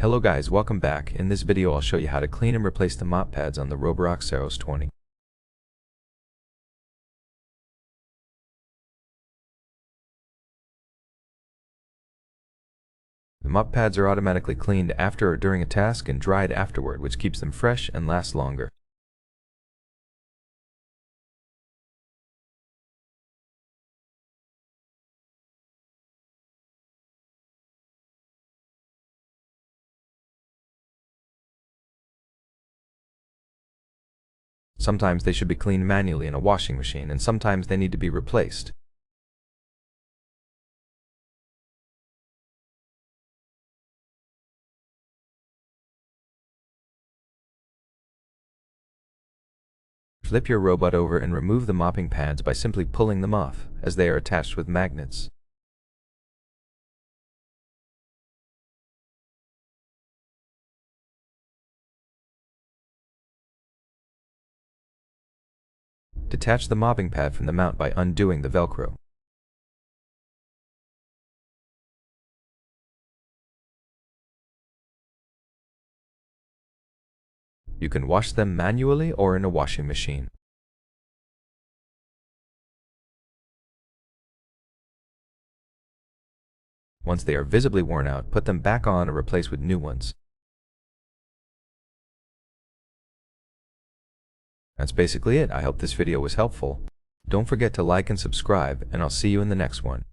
Hello guys, welcome back. In this video I'll show you how to clean and replace the mop pads on the ROBOROCK Saros 20. The mop pads are automatically cleaned after or during a task and dried afterward, which keeps them fresh and lasts longer. Sometimes they should be cleaned manually in a washing machine, and sometimes they need to be replaced. Flip your robot over and remove the mopping pads by simply pulling them off, as they are attached with magnets. Detach the mopping pad from the mount by undoing the Velcro. You can wash them manually or in a washing machine. Once they are visibly worn out, put them back on or replace with new ones. That's basically it. I hope this video was helpful. Don't forget to like and subscribe, and I'll see you in the next one.